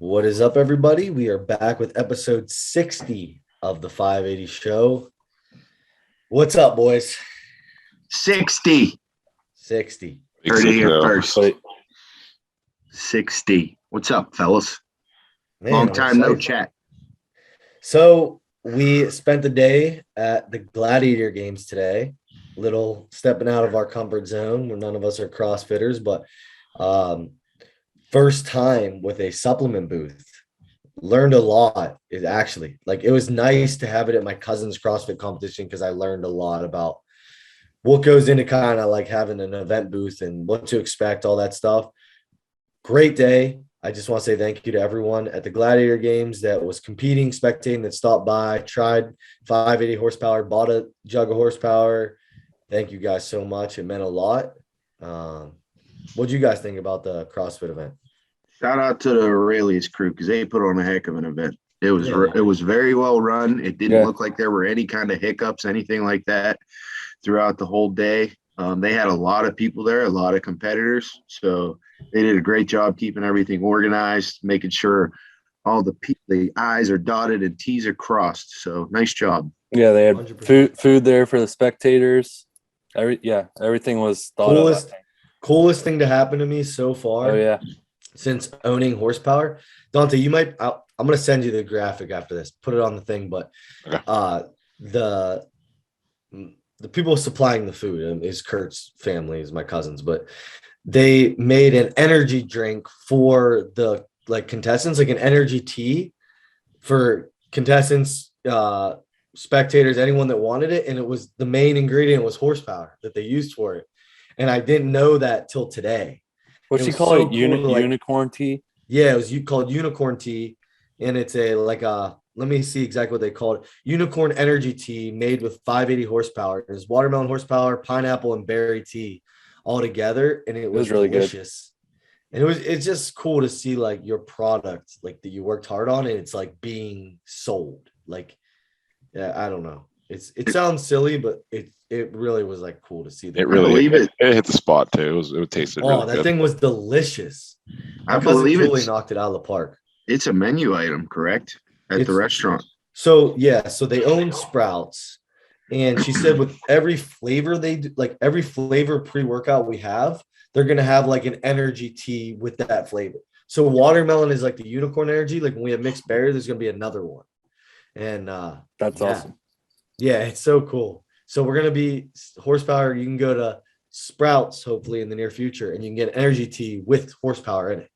What is up, everybody? We are back with episode 60 of the 580 show. What's up, boys? 60. 60. Heard it here first. 60. What's up, fellas? Man, Long I'm time no excited. chat. So we spent the day at the Gladiator Games today. Little stepping out of our comfort zone where none of us are CrossFitters, but first time with a supplement booth. Learned a lot. It was nice to have it at my cousin's CrossFit competition because I learned a lot about what goes into kind of like having an event booth and what to expect, all that stuff. Great day. I just want to say thank you to everyone at the Gladiator Games that was competing, spectating, that stopped by, tried 580 horsepower, bought a jug of horsepower. Thank you guys so much. It meant a lot. What do you guys think about the CrossFit event? Shout out to the Aurelius crew because they put on a heck of an event. It was very well run. It didn't look like there were any kind of hiccups, anything like that throughout the whole day. They had a lot of people there, a lot of competitors. So they did a great job keeping everything organized, making sure all the I's are dotted and T's are crossed. So nice job. Yeah, they had 100%. food there for the spectators. Everything was thought of. Coolest thing to happen to me so far. Oh yeah. Since owning horsepower. Dante, I'm going to send you the graphic after this, put it on the thing, but the people supplying the food is Kurt's family, is my cousins, but they made an energy drink for the contestants, like an energy tea for contestants, spectators, anyone that wanted it. And it was the main ingredient was horsepower that they used for it. And I didn't know that till today. What's she call it? Unicorn tea? Yeah, it was called unicorn tea. And it's let me see exactly what they called it. Unicorn energy tea made with 580 horsepower. There's watermelon horsepower, pineapple, and berry tea all together. And it was really delicious. Good. And it's just cool to see your product, that you worked hard on, and it's being sold. I don't know. It sounds silly, but it really was cool to see that. It hit the spot too. It tasted really that good. thing was delicious. I believe Julie knocked it out of the park. It's a menu item, correct? At the restaurant. So they own Sprouts, and she said with every flavor they do, every flavor pre-workout we have, they're gonna have an energy tea with that flavor. So watermelon is the unicorn energy. When we have mixed berries, there's gonna be another one. And that's awesome. Yeah, it's so cool. So we're going to be horsepower. You can go to Sprouts, hopefully in the near future, and you can get energy tea with horsepower in it.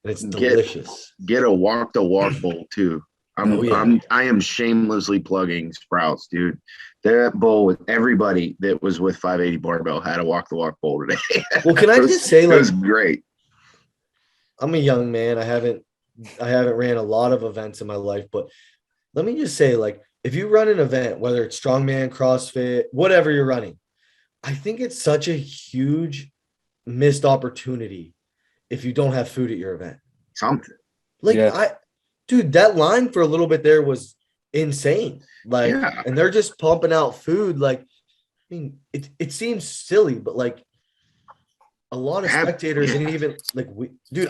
And it's delicious. Get a walk the walk bowl too. I am shamelessly plugging Sprouts, dude. That bowl with everybody that was with 580 Barbell had a walk the walk bowl today. Well, can I just say, it was great. I'm a young man. I haven't ran a lot of events in my life, but let me just say, if you run an event, whether it's strongman, CrossFit, whatever you're running, I think it's such a huge missed opportunity if you don't have food at your event. Something. Dude, that line for a little bit there was insane. And they're just pumping out food. It seems silly, but a lot of spectators and even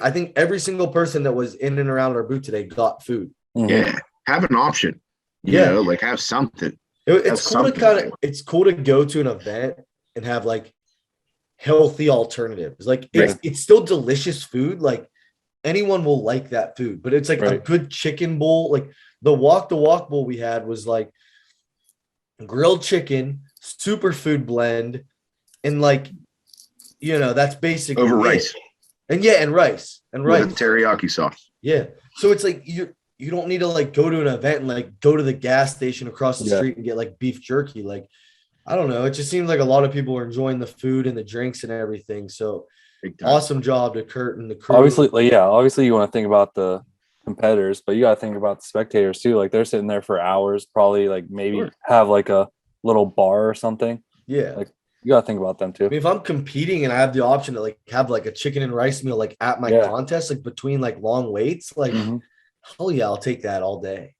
I think every single person that was in and around our booth today got food. Mm-hmm. Yeah. Have an option. Have something. It's cool to go to an event and have healthy alternatives. It's still delicious food. Anyone will like that food, but it's a good chicken bowl. The walk bowl we had was grilled chicken, superfood blend, and that's basically over rice. And rice with teriyaki sauce. Yeah. So it's you don't need to go to an event and go to the gas station across the street and get beef jerky. I don't know. It just seems a lot of people are enjoying the food and the drinks and everything. So awesome job to Kurt and the crew. Obviously you want to think about the competitors, but you got to think about the spectators too. They're sitting there for hours, probably maybe have a little bar or something. Yeah. You got to think about them too. I mean, if I'm competing and I have the option to have a chicken and rice meal at my contest, between long weights, hell yeah, I'll take that all day.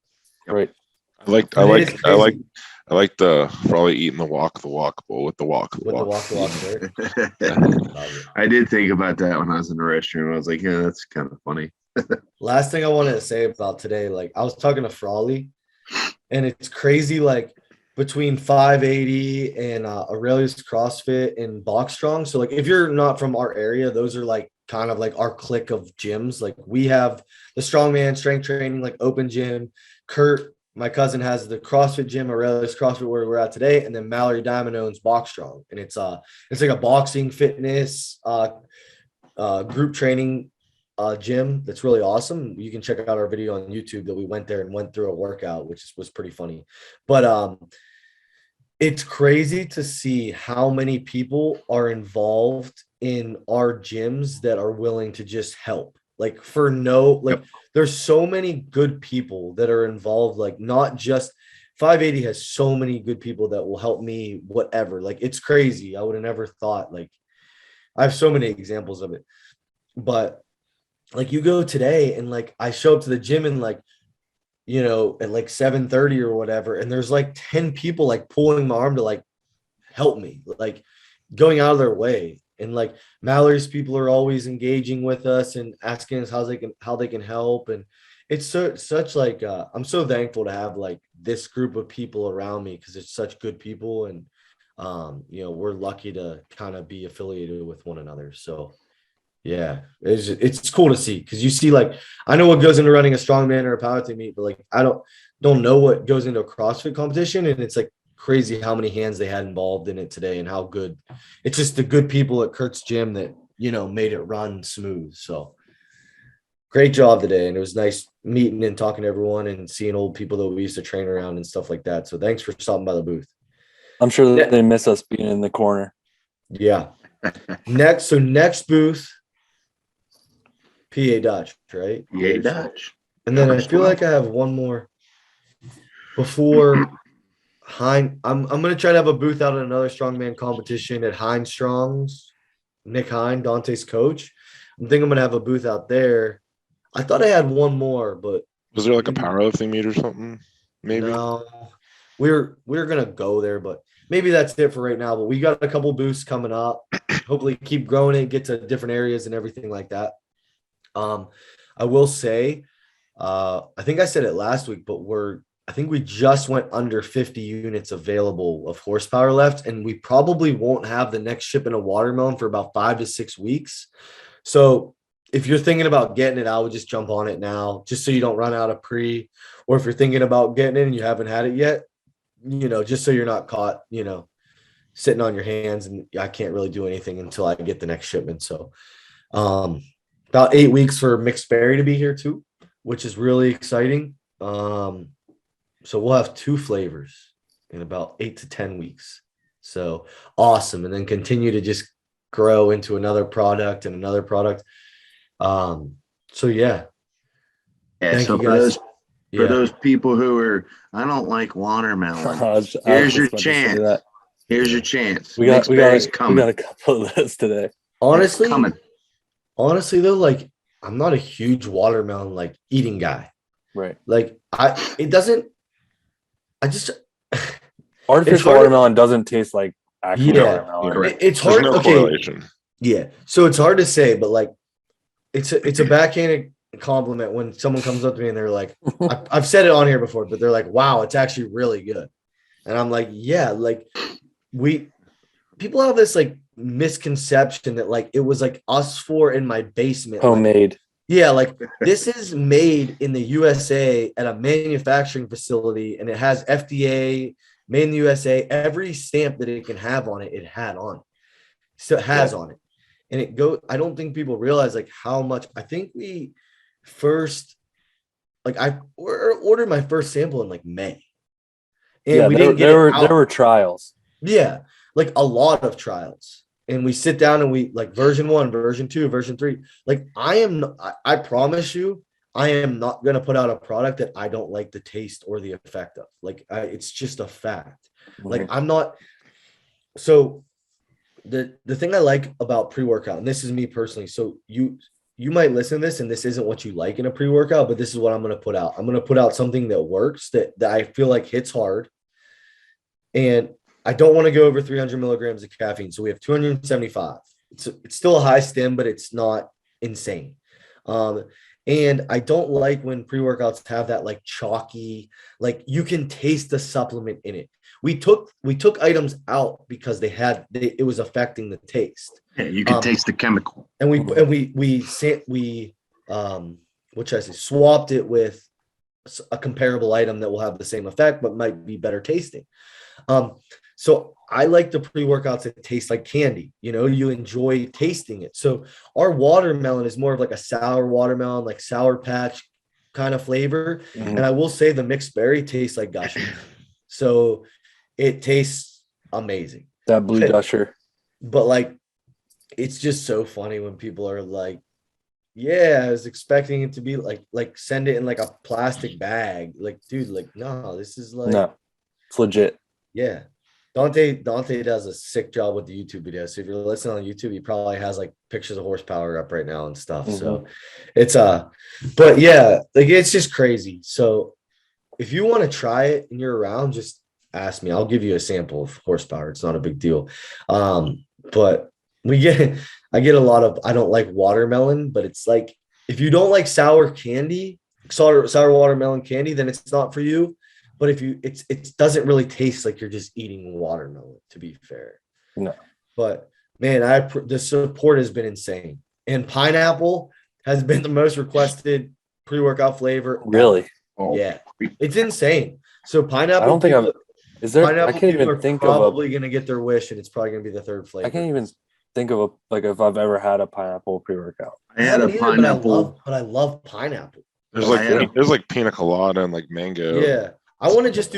Right. I like the probably eating the walk bowl with the walk. I did think about that when I was in the restroom. I was like, yeah, that's kind of funny. Last thing I wanted to say about today, like I was talking to Frawley, and it's crazy, like between 580 and Aurelius CrossFit and Box Strong. So like if you're not from our area, those are like kind of like our clique of gyms. Like we have the strongman strength training, like open gym. Kurt, my cousin, has the CrossFit gym, Aurelius CrossFit, where we're at today, and then Mallory Diamond owns Box Strong, and it's like a boxing fitness group training gym that's really awesome. You can check out our video on YouTube that we went there and went through a workout, which was pretty funny. But it's crazy to see how many people are involved in our gyms that are willing to just help. Like for no, like Yep. there's so many good people that are involved, like not just 580 has so many good people that will help me, whatever. Like it's crazy. I would have never thought, like I have so many examples of it. But like you go today and like I show up to the gym and like, you know, at like 7:30 or whatever, and there's like 10 people like pulling my arm to like help me, like going out of their way. And like Mallory's people are always engaging with us and asking us how they can help. And it's such like I'm so thankful to have like this group of people around me because it's such good people. And you know, we're lucky to kind of be affiliated with one another. So yeah, it's cool to see because you see, like, I know what goes into running a strongman or a powerlifting meet, but like I don't know what goes into a CrossFit competition, and it's like crazy how many hands they had involved in it today and how good. It's just the good people at Kurt's gym that, you know, made it run smooth. So great job today, and it was nice meeting and talking to everyone and seeing old people that we used to train around and stuff like that. So thanks for stopping by the booth. I'm sure that they miss us being in the corner. Yeah. Next booth. PA Dutch, right? PA Dutch. And then I feel like I have one more before Hein. I'm gonna try to have a booth out at another strongman competition at Hein Strong's. Nick Hein, Dante's coach. I'm thinking I'm gonna have a booth out there. I thought I had one more, but Was there like a powerlifting meet or something? Maybe. no. We're gonna go there, but maybe that's it for right now. But we got a couple booths coming up. Hopefully keep growing it, get to different areas and everything like that. I will say, I think I said it last week, but I think we just went under 50 units available of horsepower left, and we probably won't have the next shipment of watermelon for about 5 to 6 weeks. So if you're thinking about getting it, I would just jump on it now, just so you don't run out of pre, or if you're thinking about getting it and you haven't had it yet, you know, just so you're not caught, you know, sitting on your hands and I can't really do anything until I get the next shipment. So, about 8 weeks for mixed berry to be here too, which is really exciting. So we'll have 2 flavors in about 8 to 10 weeks. So awesome. And then continue to just grow into another product and another product. So yeah. Yeah. So for those people who are, I don't like watermelon. Here's your chance. Here's your chance. We got a couple of those today. Honestly, though, like I'm not a huge watermelon like eating guy. Right. Like artificial watermelon doesn't taste like actual watermelon. It's hard. There's no correlation. Yeah. So it's hard to say, but like it's a backhanded compliment when someone comes up to me and they're like, I've said it on here before, but they're like, wow, it's actually really good. And I'm like, yeah, like people have this like misconception that like it was like us 4 in my basement, homemade. Like, yeah, like this is made in the USA at a manufacturing facility, and it has FDA, made in the USA. Every stamp that it can have on it, it had on it. So it has on it. And I don't think people realize like how much. I think we first, like I ordered my first sample in like May. And we didn't get there were trials. Yeah, like a lot of trials. And we sit down and we like version 1, version 2, version 3. Like I promise you, I am not going to put out a product that I don't like the taste or the effect of. Like it's just a fact. Mm-hmm. Like I'm not. So the thing I like about pre-workout, and this is me personally. So you might listen to this and this isn't what you like in a pre-workout, but this is what I'm going to put out. I'm going to put out something that works, that I feel like hits hard. And I don't want to go over 300 milligrams of caffeine. So we have 275. It's still a high stim, but it's not insane. And And I don't like when pre-workouts have that like chalky, like you can taste the supplement in it. We took items out because it was affecting the taste. Yeah, you can taste the chemical. And we what should I say, swapped it with a comparable item that will have the same effect but might be better tasting. So I like the pre-workouts that taste like candy. You enjoy tasting it. So our watermelon is more of like a sour watermelon, like Sour Patch kind of flavor. Mhm. And I will say the mixed berry tastes like gushers. So it tastes amazing. That blue gusher. But like, it's just so funny when people are like, yeah, I was expecting it to be like send it in like a plastic bag. Like, dude, like, no, this is like, No, it's legit. yeah. Dante does a sick job with the YouTube videos. So if you're listening on YouTube, he probably has like pictures of horsepower up right now and stuff. So it's but yeah, like it's just crazy. So if you want to try it and you're around, just ask me. I'll give you a sample of horsepower. It's not a big deal. But I get a lot of, I don't like watermelon, but it's like, if you don't like sour watermelon candy, then it's not for you. But if it doesn't really taste like you're just eating watermelon, to be fair. No. But man, the support has been insane. And pineapple has been the most requested pre-workout flavor. Really? Yeah. It's insane. So pineapple. I don't think is there, I can't even think of probably going to get their wish, and it's probably going to be the third flavor. I can't even think of if I've ever had a pineapple pre-workout. I had a pineapple. But I love pineapple. There's like pina colada and like mango. Yeah. I'm going to just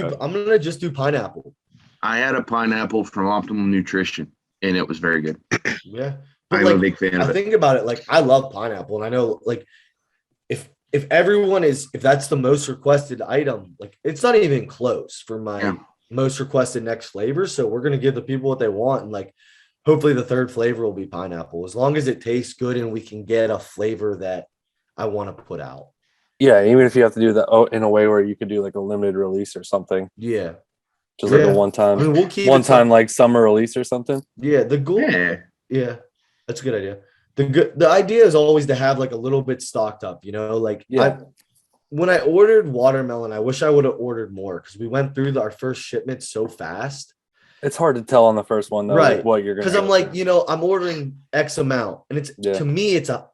do pineapple. I had a pineapple from Optimal Nutrition, and it was very good. Yeah. I'm a big fan of it. Think about it. Like, I love pineapple, and I know, like, if that's the most requested item, like, it's not even close for my most requested next flavor. So we're going to give the people what they want. And like, hopefully the third flavor will be pineapple, as long as it tastes good and we can get a flavor that I want to put out. Yeah. Even if you have to do that in a way where you could do like a limited release or something. Yeah. Just like a one-time, we'll keep like summer release or something. Yeah. The goal. Yeah. That's a good idea. The idea is always to have like a little bit stocked up, like, when I ordered watermelon, I wish I would have ordered more, because we went through our first shipment so fast. It's hard to tell on the first one, though, right? Like what you're going to. Because I'm like, I'm ordering X amount, and it's to me, it's a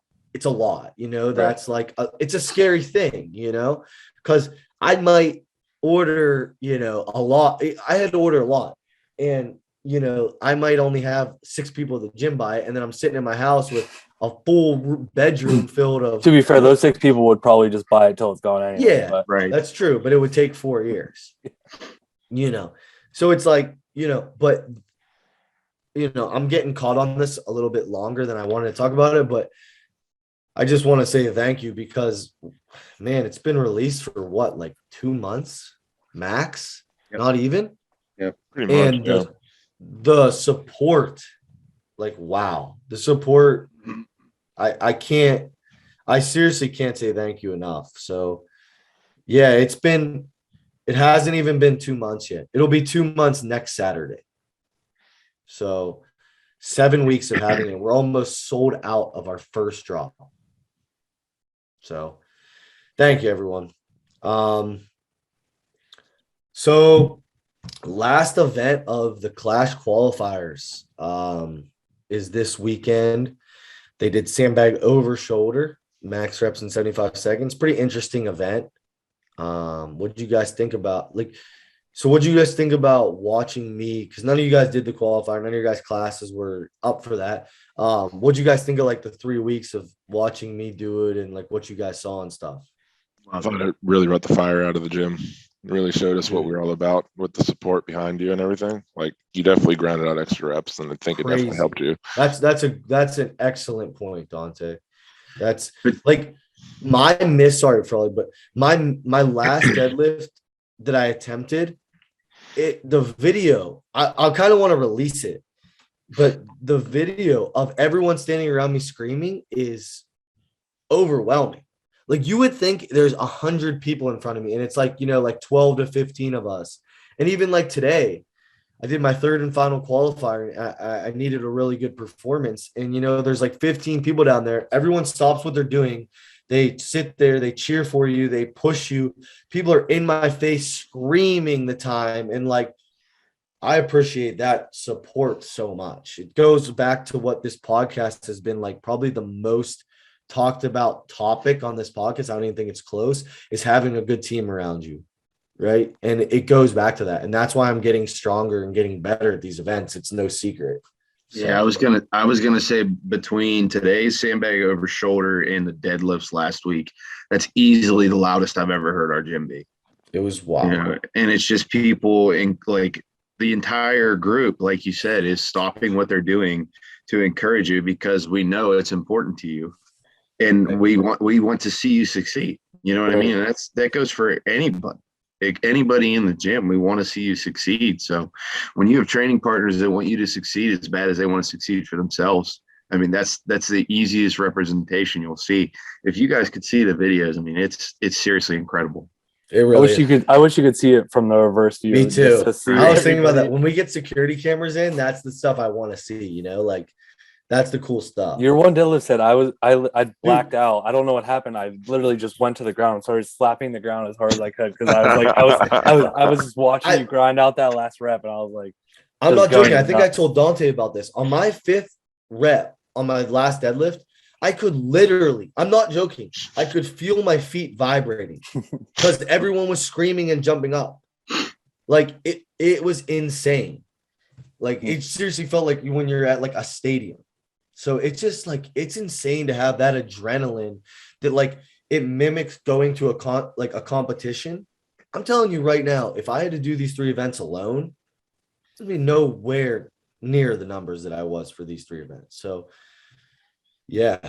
lot. That's like it's a scary thing, because I might order, a lot. I had to order a lot, and I might only have 6 people at the gym buy it, and then I'm sitting in my house with a full bedroom filled of. To be fair, those 6 people would probably just buy it till it's gone anyway. Yeah, but, right. That's true, but it would take 4 years. So it's like, but I'm getting caught on this a little bit longer than I wanted to talk about it, but I just want to say thank you, because, man, it's been released for what, like 2 months max, not even. Yeah, pretty much. And the support, like, wow, the support. I seriously can't say thank you enough. So yeah, it hasn't even been 2 months yet. It'll be 2 months next Saturday. So 7 weeks of having it. We're almost sold out of our first drop. So thank you, everyone. So last event of the Clash qualifiers is this weekend. They did sandbag over shoulder, max reps in 75 seconds. Pretty interesting event. What did you guys think about? What do you guys think about watching me? Because none of you guys did the qualifier. None of your guys' classes were up for that. What do you guys think of like the 3 weeks of watching me do it, and like what you guys saw and stuff? I thought it really brought the fire out of the gym. It really showed us what we're all about with the support behind you and everything. Like, you definitely grinded out extra reps, and I think it definitely helped you. That's an excellent point, Dante. That's like my but my last deadlift that I attempted, the video, I kind of want to release it, but the video of everyone standing around me screaming is overwhelming. Like, you would think there's 100 people in front of me, and it's like, like 12 to 15 of us. And even like today, I did my third and final qualifier. I needed a really good performance. And, there's like 15 people down there. Everyone stops what they're doing. They sit there, they cheer for you, they push you. People are in my face screaming the time. And like, I appreciate that support so much. It goes back to what this podcast has been like, probably the most talked about topic on this podcast. I don't even think it's close, is having a good team around you. Right. And it goes back to that. And that's why I'm getting stronger and getting better at these events. It's no secret. So. Yeah, I was gonna say between today's sandbag over shoulder and the deadlifts last week, that's easily the loudest I've ever heard our gym be. It was wild. You know, and it's just people in like the entire group, like you said, is stopping what they're doing to encourage you because we know it's important to you. And we want to see you succeed. You know what I mean? And that goes for anybody. Anybody in the gym, we want to see you succeed. So when you have training partners that want you to succeed as bad as they want to succeed for themselves, I mean, that's the easiest representation you'll see. If you guys could see the videos, I mean, it's seriously incredible. It really I wish you could see it from the reverse view. Me too. I was thinking about that. When when we get security cameras in, that's the stuff I want to see, you know, like that's the cool stuff. Your one deadlift said I blacked out. I don't know what happened. I literally just went to the ground and started slapping the ground as hard as I could because I was like I was just watching you grind out that last rep and I was like, I'm not joking. I think I told Dante about this. On my 5th rep on my last deadlift, I could literally, I'm not joking, I could feel my feet vibrating because everyone was screaming and jumping up. Like it was insane. Like it seriously felt like when you're at like a stadium. So it's just like, it's insane to have that adrenaline that like it mimics going to a competition. I'm telling you right now, if I had to do these 3 events alone, it'd be nowhere near the numbers that I was for these 3 events. So yeah,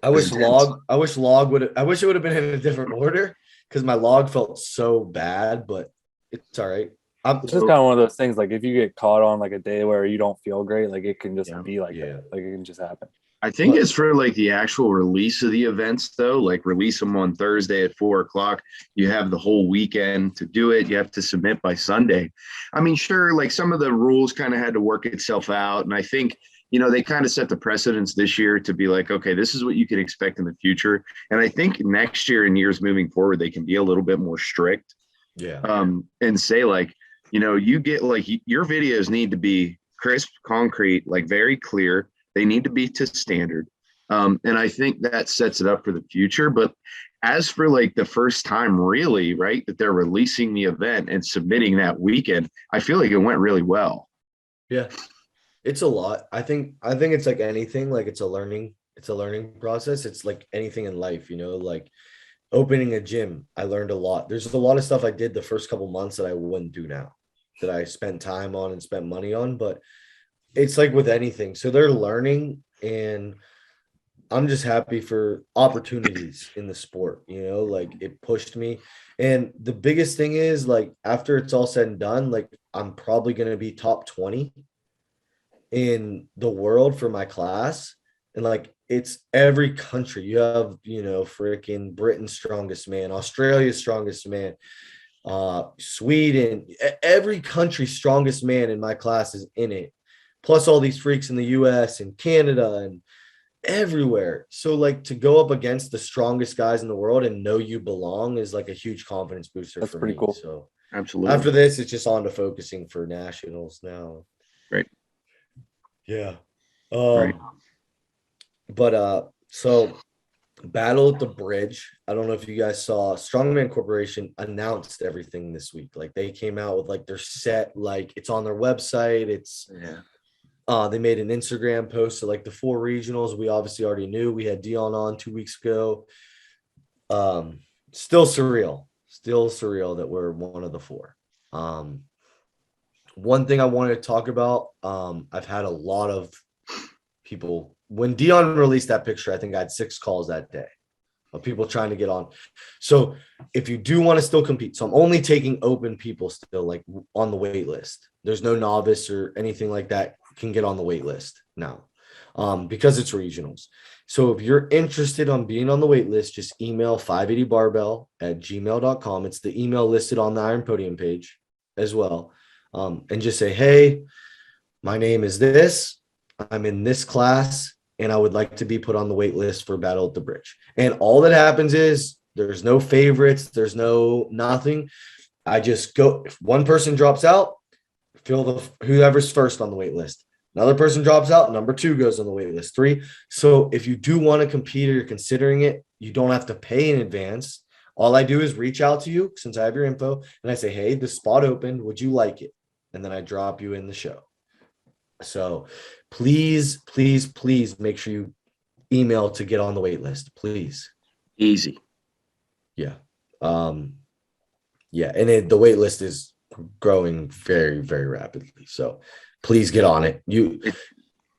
I wish it would have been in a different order because my log felt so bad, but it's all right. It's just kind of one of those things. Like if you get caught on like a day where you don't feel great, like it can just be like that. Like it can just happen. I think it's for like the actual release of the events though, like release them on Thursday at 4:00. You have the whole weekend to do it. You have to submit by Sunday. I mean, sure, like some of the rules kind of had to work itself out. And I think, you know, they kind of set the precedence this year to be like, okay, this is what you can expect in the future. And I think next year and years moving forward, they can be a little bit more strict. Yeah. And say like, you know, you get like your videos need to be crisp, concrete, like very clear. They need to be to standard. And I think that sets it up for the future. But as for like the first time really, right, that they're releasing the event and submitting that weekend, I feel like it went really well. Yeah. It's a lot. I think it's like anything, like it's a learning process. It's like anything in life, you know, like opening a gym. I learned a lot. There's a lot of stuff I did the first couple months that I wouldn't do now, that I spent time on and spent money on, but it's like with anything. So they're learning, and I'm just happy for opportunities in the sport, you know, like it pushed me. And the biggest thing is like, after it's all said and done, like I'm probably going to be top 20 in the world for my class. And like, it's every country. You have, you know, freaking Britain's strongest man, Australia's strongest man, Sweden, every country's strongest man in my class is in it. Plus all these freaks in the US and Canada and everywhere. So like to go up against the strongest guys in the world and know you belong is like a huge confidence booster. That's for pretty me. cool. So absolutely. After this, it's just on to focusing for nationals now. Right. Yeah. Right. But so Battle at the Bridge. I don't know if you guys saw, Strongman Corporation announced everything this week. Like they came out with like their set, like it's on their website. It's they made an Instagram post. So like the 4 regionals, we obviously already knew. We had Dion on 2 weeks ago. Still surreal that we're one of the 4. One thing I wanted to talk about, I've had a lot of people, when Dion released that picture, I think I had 6 calls that day of people trying to get on. So if you do want to still compete, so I'm only taking open people still, like on the wait list. There's no novice or anything like that can get on the wait list now, because it's regionals. So if you're interested on being on the wait list, just email 580barbell@gmail.com. It's the email listed on the Iron Podium page as well. And just say, hey, my name is this. I'm in this class. and I would like to be put on the wait list for Battle at the Bridge. And all that happens is there's no favorites, there's no nothing. I just go, if one person drops out, whoever's first on the wait list. Another person drops out, number 2 goes on the wait list, 3. So if you do want to compete or you're considering it, you don't have to pay in advance. All I do is reach out to you since I have your info and I say, hey, this spot opened. Would you like it? And then I drop you in the show. So please, please, please make sure you email to get on the wait list, please. Easy. Yeah. Yeah. And the wait list is growing very, very rapidly. So please get on it. You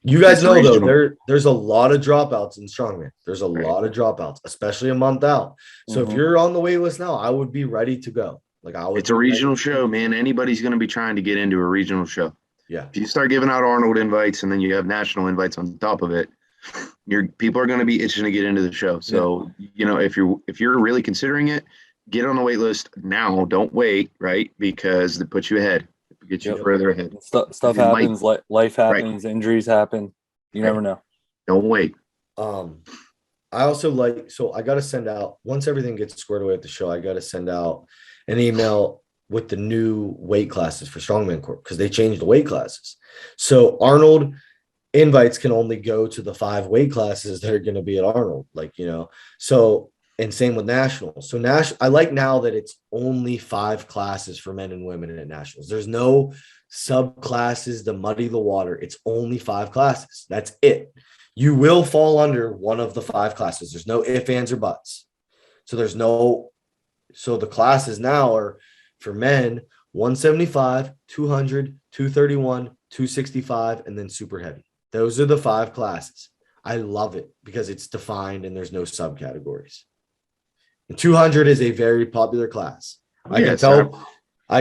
guys know regional. Though, there's a lot of dropouts in strongman. There's a lot of dropouts, especially a month out. So if you're on the wait list now, I would be ready to go. It's a regional show, man. Anybody's going to be trying to get into a regional show. Yeah. If you start giving out Arnold invites and then you have national invites on top of it, people are going to be itching to get into the show. So, if you're really considering it, get on the wait list now. Don't wait, right? Because it puts you ahead. It gets you further ahead. Stuff happens, life happens, injuries happen. You never know. Don't wait. I also so I got to send out, once everything gets squared away at the show, I got to send out an email with the new weight classes for Strongman Corp because they changed the weight classes. So Arnold invites can only go to the 5 weight classes that are going to be at Arnold, so, and same with nationals. So I like now that it's only 5 classes for men and women at nationals. There's no subclasses to muddy the water. It's only 5 classes. That's it. You will fall under one of the 5 classes. There's no ifs, ands, or buts. So the classes now are for men 175, 200, 231, 265, and then super heavy. Those are the 5 classes. I love it because it's defined and there's no subcategories. And 200 is a very popular class. I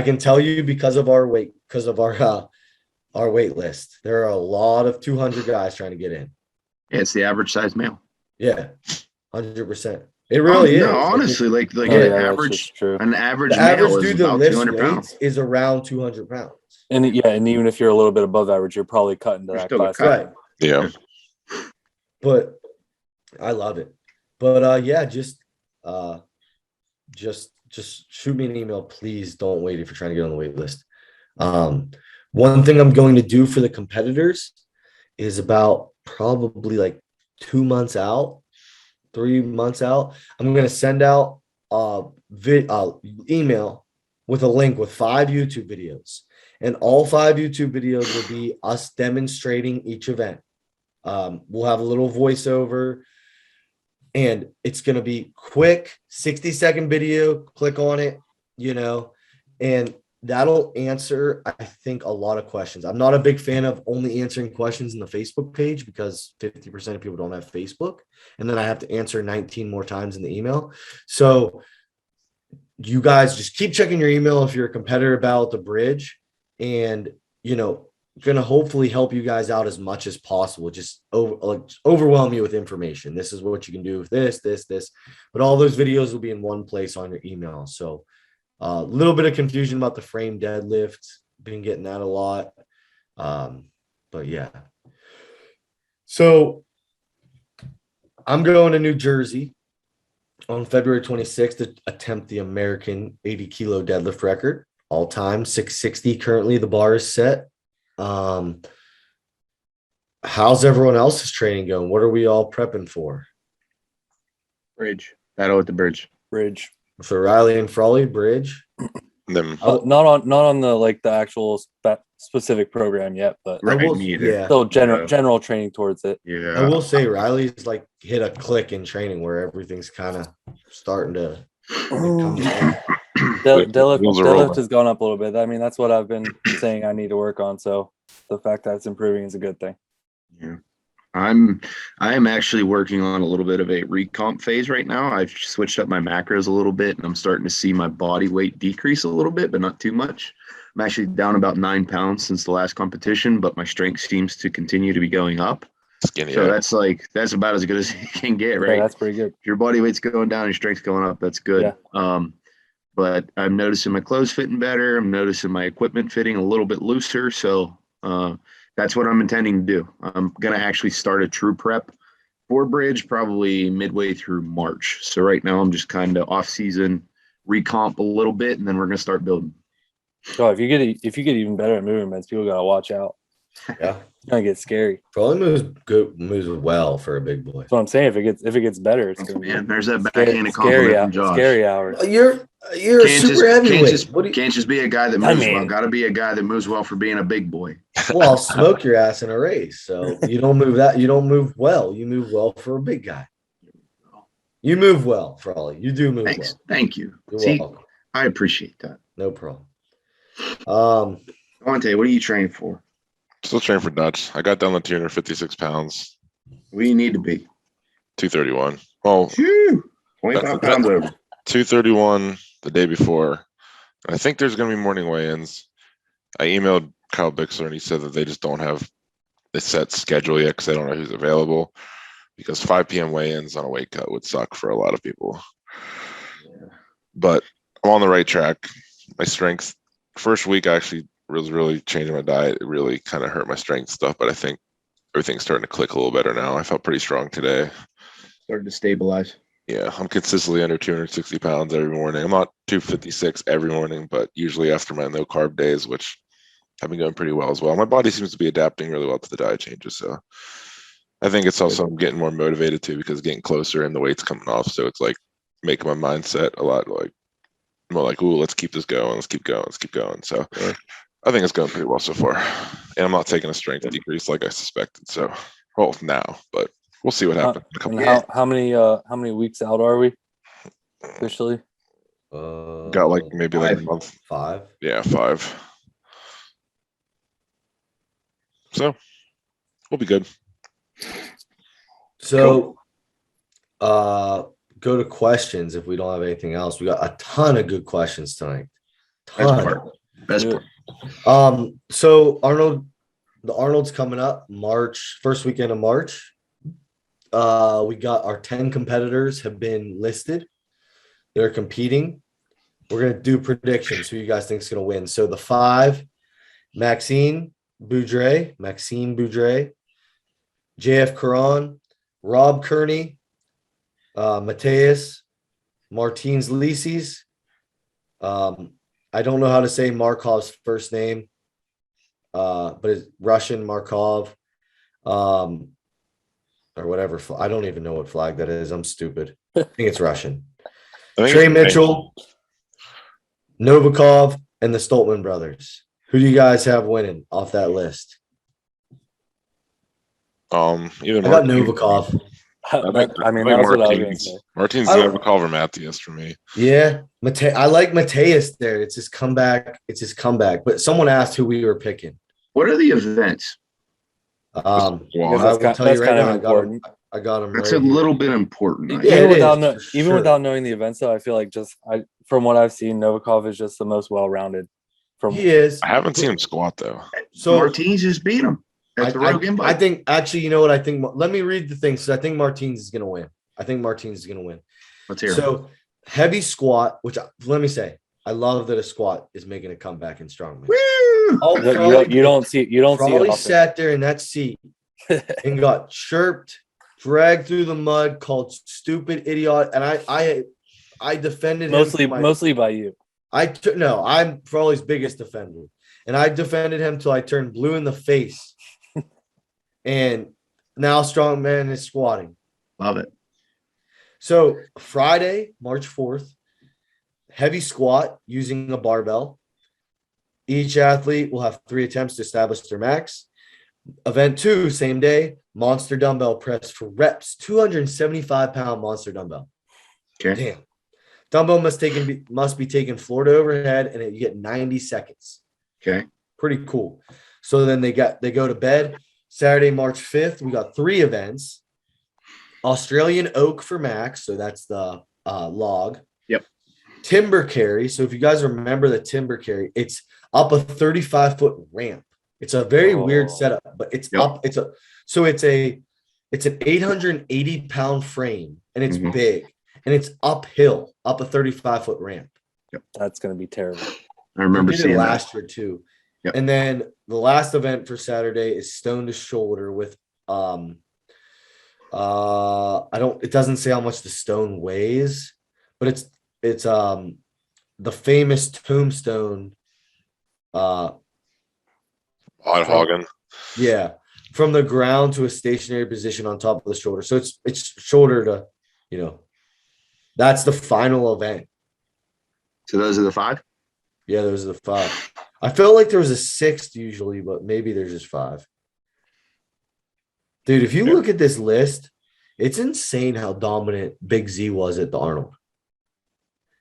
can tell you because of our weight list. There are a lot of 200 guys trying to get in. Yeah, it's the average size male. Yeah, 100%. It really is. No, honestly, an average dude that lifts weights is around 200 pounds. And even if you're a little bit above average, you're probably cutting to that class. Right. Yeah. But I love it. But just shoot me an email, please. Don't wait if you're trying to get on the wait list. One thing I'm going to do for the competitors is about probably 2 months out, 3 months out, I'm going to send out email with a link with 5 YouTube videos, and all 5 YouTube videos will be us demonstrating each event. We'll have a little voiceover, and it's going to be quick 60-second video. Click on it, and that'll answer, I think, a lot of questions. I'm not a big fan of only answering questions in the Facebook page because 50% of people don't have Facebook. And then I have to answer 19 more times in the email. So you guys just keep checking your email if you're a competitor about the bridge, and, going to hopefully help you guys out as much as possible. Just overwhelm you with information. This is what you can do with this, but all those videos will be in one place on your email. So a little bit of confusion about the frame deadlift. Been getting that a lot. But yeah. So I'm going to New Jersey on February 26th to attempt the American 80 kilo deadlift record. All time 660. Currently the bar is set. How's everyone else's training going? What are we all prepping for? Bridge. Battle at the bridge. Bridge. For Riley and Frawley, bridge. Not on the actual specific program yet, but still general training towards it. Yeah, I will say Riley's hit a click in training where everything's kind of starting to come together. Deadlift has gone up a little bit. I mean, that's what I've been saying I need to work on. So the fact that it's improving is a good thing. Yeah. I am actually working on a little bit of a recomp phase right now. I've switched up my macros a little bit, and I'm starting to see my body weight decrease a little bit, but not too much. I'm actually down about 9 pounds since the last competition, but my strength seems to continue to be going up. Skinny. So that's about as good as you can get, right? Yeah, that's pretty good. If your body weight's going down and your strength's going up, that's good. Yeah. But I'm noticing my clothes fitting better. I'm noticing my equipment fitting a little bit looser. So That's what I'm intending to do. I'm going to actually start a true prep for Bridge probably midway through March. So right now I'm just kind of off season, recomp a little bit, and then we're going to start building. Oh, if you get even better at movements, people gotta watch out. Yeah, It's gonna get scary. probably moves well for a big boy. That's what I'm saying. If it gets better, it's gonna Man, be there's that scary, backhanded compliment from Josh. scary hours. You're a super heavyweight. Can't just be a guy that moves well. Got to be a guy that moves well for being a big boy. Well, I'll smoke your ass in a race. So you don't move that. You don't move well. You move well for a big guy. You move well, Frawley. You do move Thanks. well. Thank you. You're welcome. I appreciate that. No problem. Conte, what are you training for? Still training for Dutch. I got down to 256 pounds. What do you need to be? 231. Well, 25 pounds over. 231 the day before. And I think there's going to be morning weigh-ins. I emailed Kyle Bixler and he said that they just don't have the set schedule yet because they don't know who's available. Because 5 p.m. weigh-ins on a weight cut would suck for a lot of people. Yeah. But I'm on the right track. My strength, first week I actually was really changing my diet. It really kind of hurt my strength stuff, but I think everything's starting to click a little better now. I felt pretty strong today. Started to stabilize. Yeah, I'm consistently under 260 pounds every morning. I'm not 256 every morning, but usually after my no carb days, which have been going pretty well as well. My body seems to be adapting really well to the diet changes. So I think it's also I'm getting more motivated too because getting closer and the weight's coming off. So it's like making my mindset a lot like more like, ooh, let's keep this going. Let's keep going. Let's keep going. So I think it's going pretty well so far. And I'm not taking a strength decrease like I suspected. So, well, now, but we'll see what happens. How many weeks out are we officially? Got like maybe like a month. 5. Yeah, 5. So we'll be good. So, go to questions if we don't have anything else. We got a ton of good questions tonight. Best part. So the Arnold's coming up first weekend of March. We got our 10 competitors have been listed. They're competing. We're going to do predictions. Who you guys think is going to win? So the 5, Maxime Boudre, JF Caron, Rob Kearney, Mateus, Martins Lisis. I don't know how to say Markov's first name, but it's Russian Markov, or whatever. I don't even know what flag that is. I'm stupid. I think it's Russian. Trey Mitchell, Novikov, and the Stoltman brothers. Who do you guys have winning off that list? Even I got Novikov. I mean, that's what I was going to say. Martins Novikov or Matthias for me. Yeah, I like Mateus there. It's his comeback. But someone asked who we were picking. What are the events? I will tell you right now. I got him. That's right a little bit important. Right? Even without knowing the events, though, I feel like from what I've seen, Novikov is just the most well-rounded. He is. I haven't seen him squat though. So Martins just beat him. I think actually, you know what I think? Let me read the things. So I think Martins is going to win. Let's hear. So heavy squat, which let me say, I love that a squat is making a comeback in strongman. Oh, you don't see Probably sat there in that seat and got chirped, dragged through the mud, called stupid idiot, and I defended him mostly by you. I'm Frawley's biggest defender, and I defended him till I turned blue in the face. And now strongman is squatting. Love it. So Friday, March 4th, heavy squat using a barbell. Each athlete will have 3 attempts to establish their max. Event 2, same day, monster dumbbell press for reps, 275-pound monster dumbbell. Okay. Damn. Dumbbell must be taken floor to overhead, and you get 90 seconds. Okay. Pretty cool. So then they go to bed. Saturday, March 5th, we got 3 events. Australian oak for max, so that's the log. Yep. Timber carry. So if you guys remember the timber carry, it's up a 35-foot ramp. It's a very weird setup, but it's up. It's an 880-pound frame, and it's big, and it's uphill, up a 35-foot ramp. Yep. That's going to be terrible. I remember seeing last year too. Yep. And then the last event for Saturday is stone to shoulder with it doesn't say how much the stone weighs, but it's the famous tombstone Odd Hagen. yeah, from the ground to a stationary position on top of the shoulder. So it's shoulder to, that's the final event. So those are the 5? Yeah, those are the 5. I felt like there was a 6th usually, but maybe there's just 5. Dude, if you look at this list, it's insane how dominant Big Z was at the Arnold.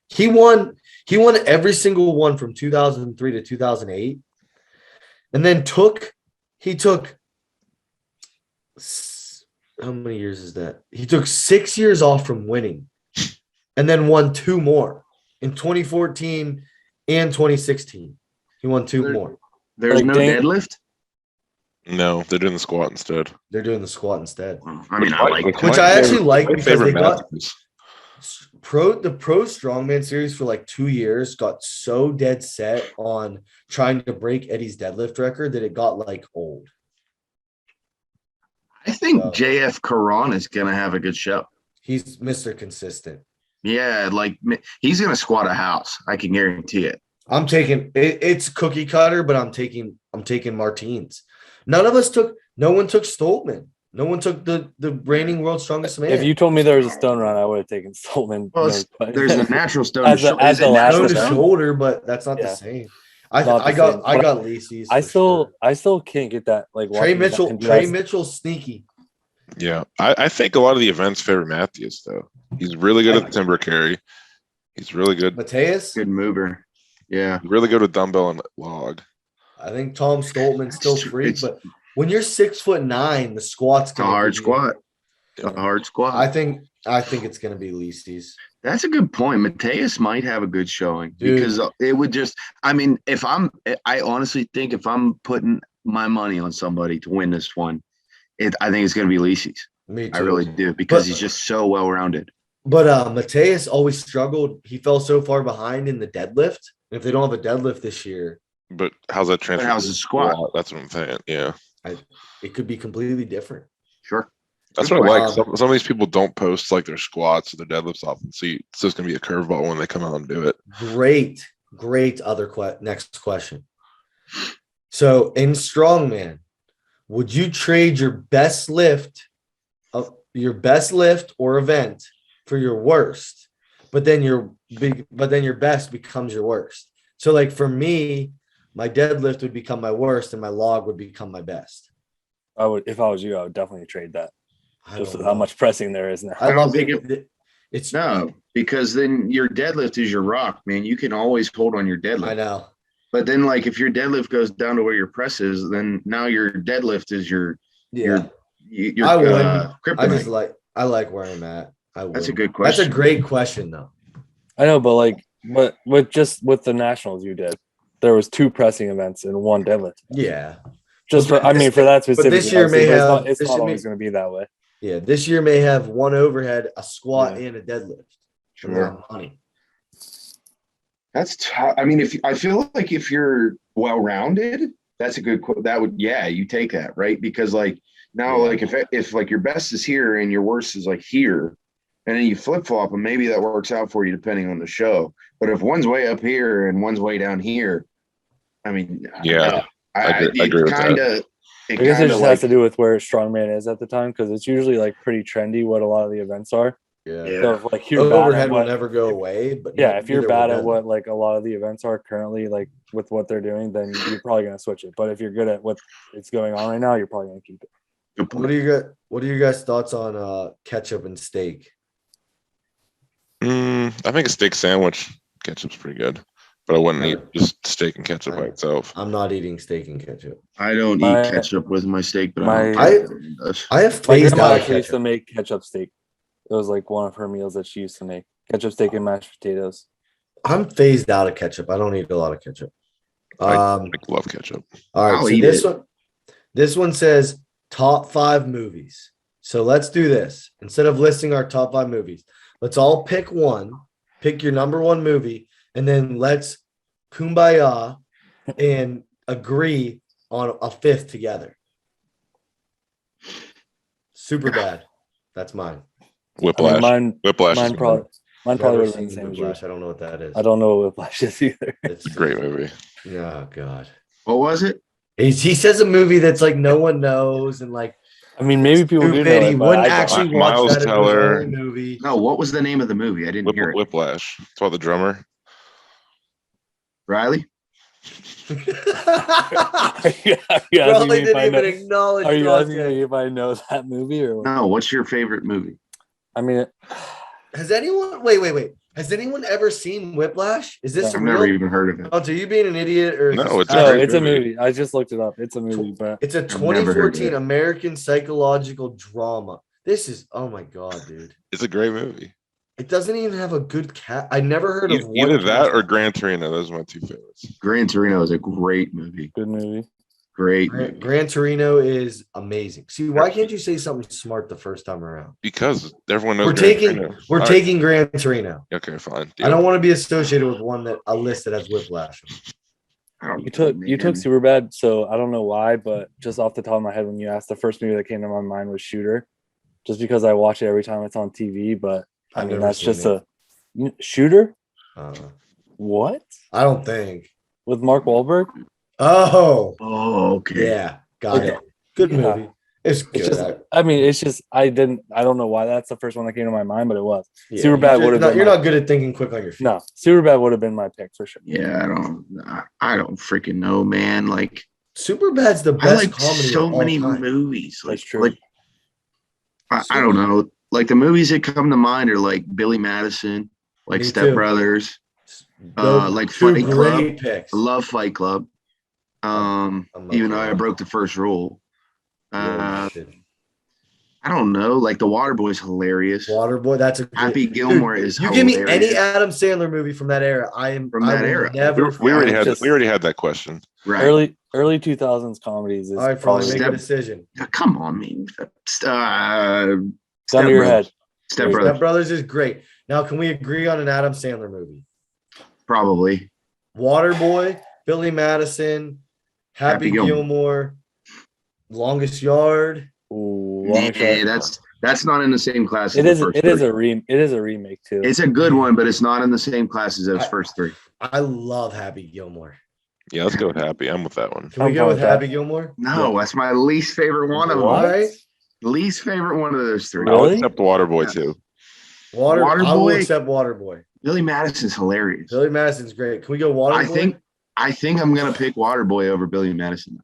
He won every single one from 2003 to 2008. And then he took how many years is that? He took 6 years off from winning and then won 2 more in 2014 and 2016. He won 2 more. There's no deadlift? No, they're doing the squat instead. They're doing the squat instead. I mean, I like which I actually like because they got Matthews. the pro strongman series for like 2 years got so dead set on trying to break Eddie's deadlift record that it got like old. I think JF Karan is going to have a good show. He's Mr. Consistent. Yeah, like he's going to squat a house. I can guarantee it. I'm taking it's cookie cutter, but I'm taking Martins. No one took Stoltman. No one took the reigning world's strongest man. If you told me there was a stone run, I would have taken Stoltman. Well, there's a natural stone as the last stone to stone? shoulder, but that's not the same. I got Lacey's. I still can't get that. Like Trey Mitchell's sneaky. Yeah, I think a lot of the events favor Matthews though. He's really good at the timber carry. He's really good. Mateus, good mover. Yeah, really good with dumbbell and log. I think Tom Stoltman's still free, but when you're 6'9", the squat's a hard squat. A hard squat. I think it's gonna be Lacey's. That's a good point. Mateus might have a good showing because it would just. I mean, I honestly think if I'm putting my money on somebody to win this one, I think it's going to be Lacey's. Me too. I really do because he's just so well rounded. But Mateus always struggled. He fell so far behind in the deadlift. If they don't have a deadlift this year, but how's that transfer? How's the squat? That's what I'm saying. Yeah, it could be completely different. Sure. That's what I like. Some of these people don't post like their squats or their deadlifts often, so it's just gonna be a curveball when they come out and do it. Great. Next question. So in strongman, would you trade your best lift or event for your worst, but then your best becomes your worst? So like for me, my deadlift would become my worst and my log would become my best. If I was you, I would definitely trade that. Just with how much pressing there is now. I don't think it's no, because then your deadlift is your rock, man. You can always hold on your deadlift. I know. But then, like, if your deadlift goes down to where your press is, then now your deadlift is your kryptonite. I like where I'm at. That's a good question. That's a great question, though. I know, but with the nationals you did, there was 2 pressing events and 1 deadlift. Yeah. For that specific. But this year may have. It's not always going to be that way. Yeah, this year may have 1 overhead, a squat, and a deadlift. Sure. That's tough. I mean, I feel like if you're well-rounded, that's a good. You take that, right? Because like now, like if like your best is here and your worst is like here, and then you flip-flop, and maybe that works out for you depending on the show. But if one's way up here and one's way down here, I mean, I agree with that. I guess it just has to do with where strongman is at the time, because it's usually like pretty trendy what a lot of the events are. Yeah. So if, like overhead will never go away. But if you're bad at what like a lot of the events are currently, like with what they're doing, then you're probably gonna switch it. But if you're good at what is going on right now, you're probably gonna keep it. What are you guys' thoughts on ketchup and steak? I think a steak sandwich ketchup's pretty good. But I wouldn't eat just steak and ketchup by itself. I'm not eating steak and ketchup. I don't eat ketchup with my steak, but I have phased out ketchup. Used to make ketchup steak. It was like one of her meals that she used to make. Ketchup steak and mashed potatoes. I'm phased out of ketchup. I don't eat a lot of ketchup. I love ketchup. All right, so this one says top 5 movies. So let's do this. Instead of listing our top 5 movies, let's all pick one. Pick your number 1 movie. And then let's kumbaya and agree on a fifth together. Super bad. That's mine. Whiplash. Whiplash mine is probably would Never have been the seen same as yours. Whiplash. I don't know what that is. I don't know what Whiplash is either. It's a great movie. Oh God. What was it? He says a movie that's like no one knows and like I mean, maybe people do know stupid. He it, but wouldn't I don't. actually watch Miles that if it was Teller. the only movie. No, what was the name of the movie? I didn't hear it. Whiplash. It's about the drummer. Riley? Probably didn't even acknowledge. Are you asking me if I know that movie or what? No, what's your favorite movie? I mean, has anyone wait? Has anyone ever seen Whiplash? Is this I've real? never even heard of it. Oh, are you being an idiot or No, it's a movie. I just looked it up. It's a movie, but it's a never heard of 2014 it. American psychological drama. This is oh my God, dude. It's a great movie. It doesn't even have a good cat. I never heard of Either that or Gran Torino. Those are my two favorites. Gran Torino is a great movie. good movie. Great. Gran Torino is amazing. See, why can't you say something smart the first time around? Because everyone knows We're taking Gran Torino. Okay, fine. I don't want to be associated with a list that has Whiplash. You took Superbad, so I don't know why, but just off the top of my head, when you asked, the first movie that came to my mind was Shooter, just because I watch it every time it's on TV. But I mean, that's just Shooter. What? I don't think with Mark Wahlberg. Oh, okay. Yeah, got it. Good movie. It's good. It's just I don't know why that's the first one that came to my mind, but it was. Yeah, Superbad would have been. You're not good at thinking quick on your feet. No, Superbad would have been my pick for sure. Yeah, I don't freaking know, man. Like Superbad's the best I like comedy. So of all many time. Movies. That's true. Like I don't know. Like the movies that come to mind are like Billy Madison, like Step Brothers, like Fight Club. Picks. I love Fight Club. Even though I broke the first rule. I don't know. Like The Waterboy's hilarious. Waterboy, that's a Happy Gilmore is. You hilarious. give me any Adam Sandler movie from that era. We already had that question. Right. Early 2000s comedies. All right, probably make a decision. Come on, man. Gun to your head. Step Brothers. Step Brothers is great. Now, can we agree on an Adam Sandler movie? Probably. Waterboy, Billy Madison, Happy Gilmore, Longest Yard. That's not in the same class. It is a remake too. It's a good one, but it's not in the same class as those first three. I love Happy Gilmore. Yeah, let's go with Happy. I'm with that one. Can we go with Happy Gilmore? No, that's my least favorite one of them. All right. Least favorite one of those three. Really? I'll accept Waterboy too. Waterboy. I will accept Waterboy. Billy Madison's hilarious. Billy Madison's great. Can we go Waterboy? I think I'm gonna pick Waterboy over Billy Madison.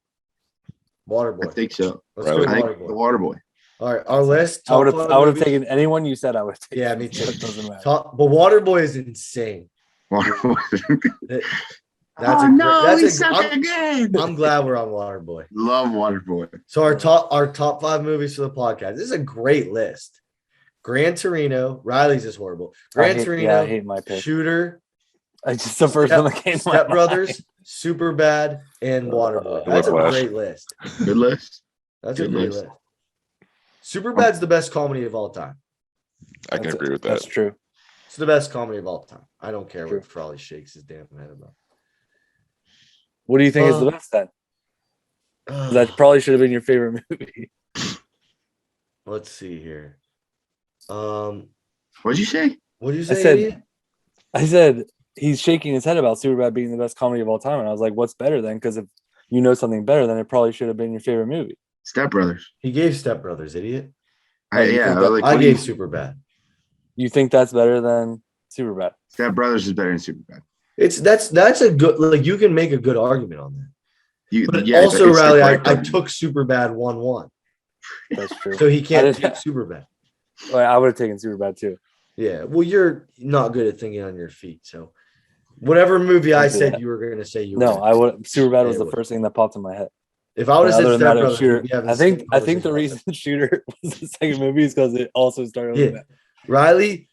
Waterboy. I think so. Let's go I think Waterboy. the Waterboy. All right, our list. I would have taken anyone you said. I would have taken. Yeah, me too. It doesn't matter. But Waterboy is insane. I'm glad we're on Waterboy. Love Waterboy. So our top 5 movies for the podcast. This is a great list. Gran Torino. Riley's is horrible. Gran Torino. I hate my pick. Shooter. It's just the first one that came. Step Brothers, Superbad, and Waterboy. That's a great list. Good list. That's a great list. Superbad's the best comedy of all time. I can agree with that. That's true. It's the best comedy of all time. I don't care what Frawley shakes his damn head about. What do you think is the best then? That probably should have been your favorite movie. Let's see here. What'd you say? What did you say? I said he's shaking his head about Superbad being the best comedy of all time, and I was like, "What's better then?" Because if you know something better, then it probably should have been your favorite movie. Step Brothers. He gave Step Brothers, idiot. I gave Superbad. You think that's better than Superbad? Step Brothers is better than Superbad. That's a good, like, you can make a good argument on that. But also, Riley, I took Superbad 1-1. That's true. So he can't take Superbad. Well, I would have taken Superbad too. Yeah. Well, you're not good at thinking on your feet. So whatever movie I said you were going to say you were. No, I would. Superbad was the first thing that popped in my head. If I would have said Step Brothers, Shooter, I think the reason Shooter was the second movie is because it also started with that. Riley's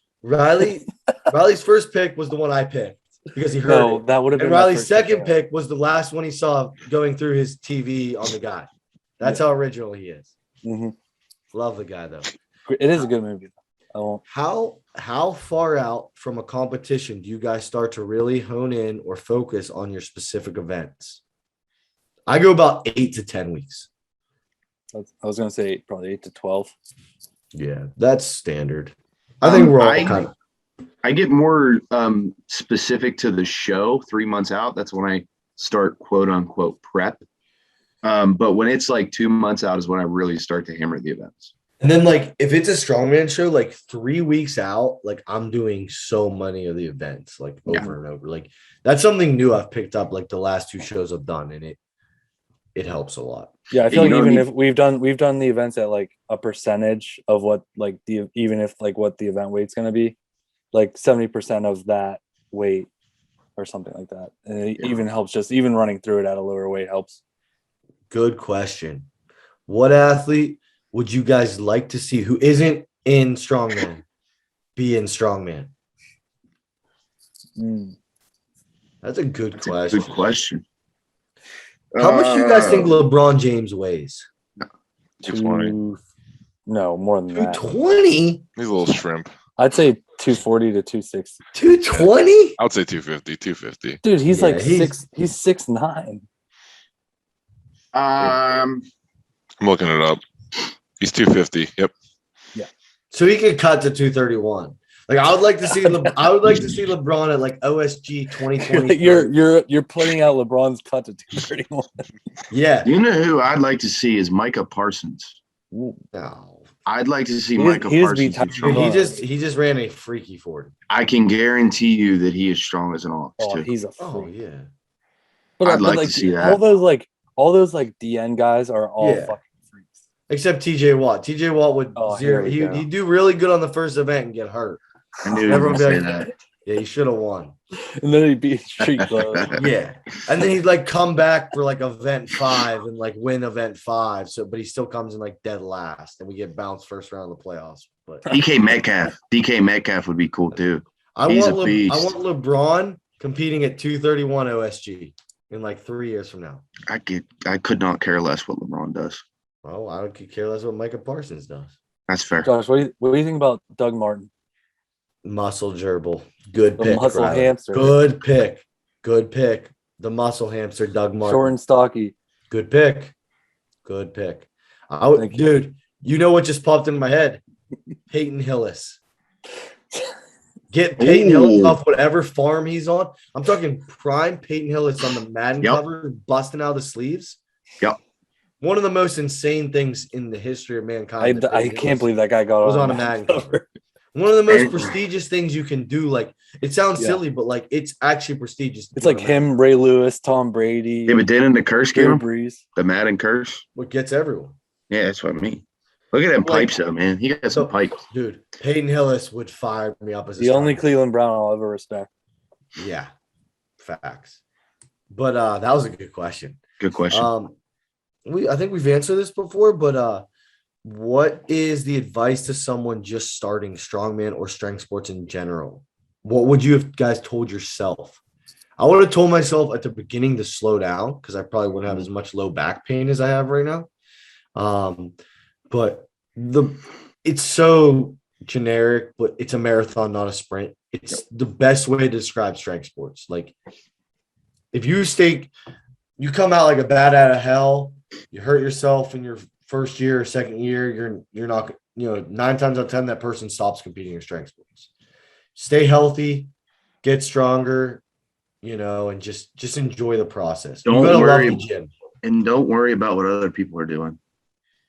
first pick was the one I picked because he heard it. That would have been. And Riley's second pick was the last one he saw going through his TV on the guy. That's how original he is. Mm-hmm. Love the guy though. It is a good movie. How far out from a competition do you guys start to really hone in or focus on your specific events? I go about 8 to 10 weeks. I was gonna say probably 8 to 12. Yeah, that's standard. I think we're all kind of. I get more specific to the show 3 months out. That's when I start quote unquote prep. But when it's like 2 months out is when I really start to hammer the events. And then like if it's a strongman show, like 3 weeks out, like I'm doing so many of the events like over and over. Like that's something new I've picked up like the last 2 shows I've done, and it helps a lot. Yeah, I feel like even if we've done the events at like a percentage of what like even if like what the event weight's gonna be, like 70% of that weight or something like that. And it even helps, just even running through it at a lower weight helps. Good question. What athlete would you guys like to see who isn't in strongman be in strongman? That's a good question. Good question. How much do you guys think LeBron James weighs? 220. No, more than that. 220? He's a little shrimp. I'd say 240 to 260. 220? I would say 250, 250. Dude, he's like he's 6'9". I'm looking it up. He's 250. Yep. Yeah. So he could cut to 231. Like I would like to see LeBron at like OSG 2020. You're putting out LeBron's cut to 231. Yeah. You know who I'd like to see is Micah Parsons. No. I'd like to see Micah Parsons. He just ran a freaky 40. I can guarantee you that he is strong as an ox too. He's a freak. Oh yeah. But I'd like to see that. All those DN guys are all fucking freaks. Except TJ Watt. TJ Watt would he'd do really good on the first event and get hurt. I knew you were going to say that. Yeah, he should have won. And then he'd beat Street Gloves. Yeah. And then he'd like come back for like event 5 and like win event 5. But he still comes in like dead last and we get bounced first round of the playoffs. But DK Metcalf would be cool too. I want LeBron competing at 231 OSG in like 3 years from now. I could not care less what LeBron does. Oh, I could care less what Micah Parsons does. That's fair. Josh, what do you think about Doug Martin? Muscle gerbil. Good pick. Muscle hamster. Good pick. The muscle hamster, Doug Martin. Short and stocky. Good pick. Dude, you know what just popped in my head? Peyton Hillis. Get Peyton Hillis off whatever farm he's on. I'm talking prime Peyton Hillis on the Madden cover, busting out the sleeves. Yep. One of the most insane things in the history of mankind. I can't believe that guy got on a Madden cover. One of the most prestigious things you can do. Like it sounds silly, but like it's actually prestigious. It's like him, Ray Lewis, Tom Brady. Yeah, but didn't the curse get him? Brees. The Madden curse. What gets everyone? Yeah, that's what I mean. Look at them pipes, though, man. He got some pipes, dude. Peyton Hillis would fire me up as the only Cleveland Brown I'll ever respect. Yeah, facts. But that was a good question. Good question. I think we've answered this before, but what is the advice to someone just starting strongman or strength sports in general? What would you have guys told yourself? I would have told myself at the beginning to slow down because I probably wouldn't have as much low back pain as I have right now. But it's so generic, but it's a marathon, not a sprint. It's the best way to describe strength sports. Like if you come out like a bat out of hell, you hurt yourself in your first year or second year, you're not, 9 times out of 10, that person stops competing in strength sports. Stay healthy, get stronger, and just enjoy the process. Don't worry about what other people are doing.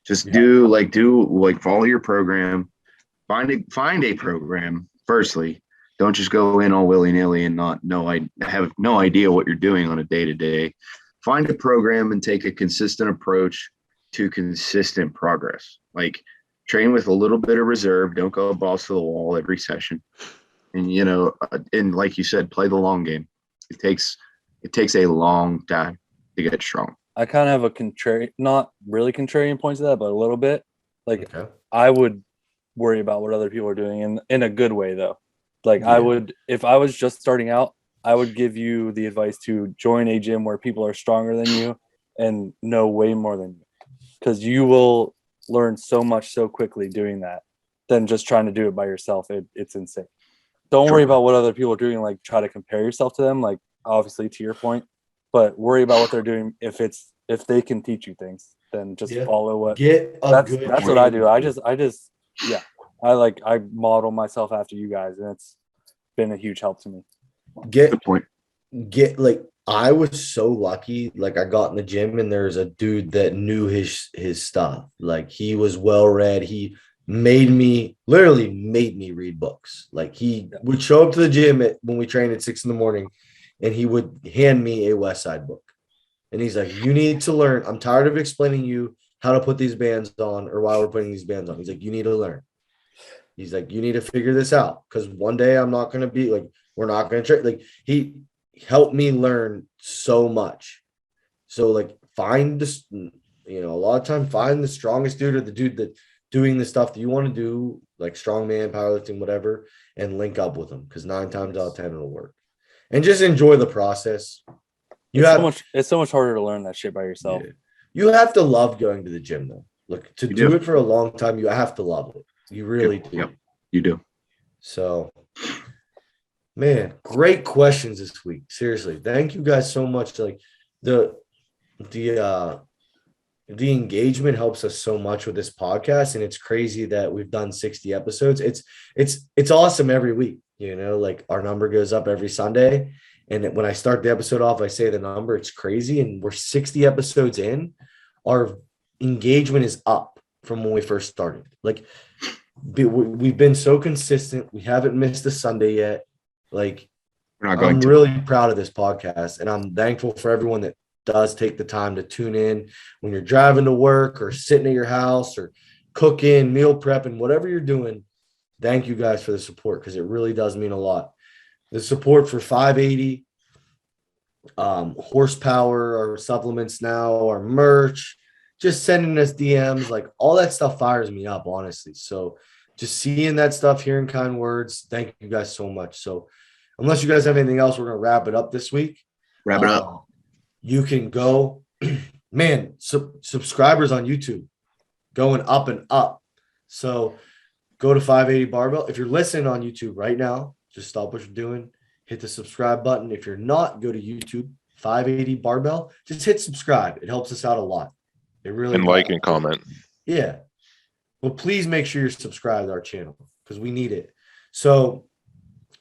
Just follow your program, find a program. Firstly, don't just go in all willy-nilly and have no idea what you're doing on a day-to-day. Find a program and take a consistent approach to consistent progress. Like train with a little bit of reserve. Don't go balls to the wall every session. And, and like you said, play the long game. It takes a long time to get strong. I kind of have not really contrarian points to that, but a little bit. Like I would worry about what other people are doing in a good way though. Like I would, if I was just starting out, I would give you the advice to join a gym where people are stronger than you and know way more than you. Because you will learn so much so quickly doing that than just trying to do it by yourself. It's insane. Don't worry about what other people are doing. Like try to compare yourself to them. Like obviously to your point, but worry about what they're doing if it's if they can teach you things, then just follow what. That's what I do. I model myself after you guys, and it's been a huge help to me. Good point. I was so lucky. Like, I got in the gym and there's a dude that knew his stuff. Like, he was well read. He literally made me read books. Like, he would show up to the gym when we trained at 6 a.m, and he would hand me a West Side book. And he's like, you need to learn. I'm tired of explaining you how to put these bands on or why we're putting these bands on. He's like, you need to learn. He's like, you need to figure this out, because one day I'm not going to be like, we're not going to train. Like, he helped me learn so much. So, like, find this, a lot of time, find the strongest dude or the dude that doing the stuff that you want to do, like strongman, powerlifting, whatever, and link up with them, because 9 times out of 10 it'll work. And just enjoy the process. It's so much harder to learn that shit by yourself. Yeah. You have to love going to the gym, though. Look, to do it for a long time, you have to love it. You really do. Yep, you do. So, man, great questions this week. Seriously, thank you guys so much. Like, the engagement helps us so much with this podcast, and it's crazy that we've done 60 episodes. It's awesome every week. Like, our number goes up every Sunday, and when I start the episode off, I say the number. It's crazy, and we're 60 episodes in. Our engagement is up from when we first started. Like, we've been so consistent. We haven't missed a Sunday yet. Like, I'm really proud of this podcast, and I'm thankful for everyone that does take the time to tune in when you're driving to work or sitting at your house or cooking, meal prepping, whatever you're doing. Thank you guys for the support, because it really does mean a lot. The support for 580, horsepower, our supplements now, our merch, just sending us DMs, like, all that stuff fires me up, honestly. So just seeing that stuff, hearing kind words, thank you guys so much. So unless you guys have anything else, we're going to wrap it up this week. Wrap it up. You can go, man, subscribers on YouTube going up and up. So go to 580 Barbell. If you're listening on YouTube right now, just stop what you're doing, hit the subscribe button. If you're not, go to YouTube, 580 Barbell. Just hit subscribe. It helps us out a lot. It really and does. Like and comment. Yeah. Well, please make sure you're subscribed to our channel, because we need it. So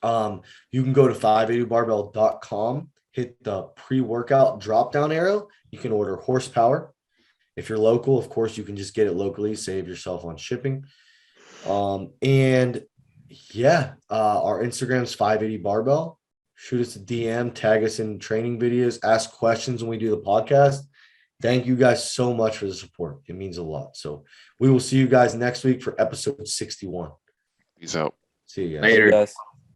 you can go to 580barbell.com, hit the pre-workout drop-down arrow. You can order horsepower. If you're local, of course, you can just get it locally, save yourself on shipping. Our Instagram's 580 Barbell. Shoot us a DM, tag us in training videos, ask questions when we do the podcast. Thank you guys so much for the support. It means a lot. So we will see you guys next week for episode 61. Peace out. See you guys. Later. Guys.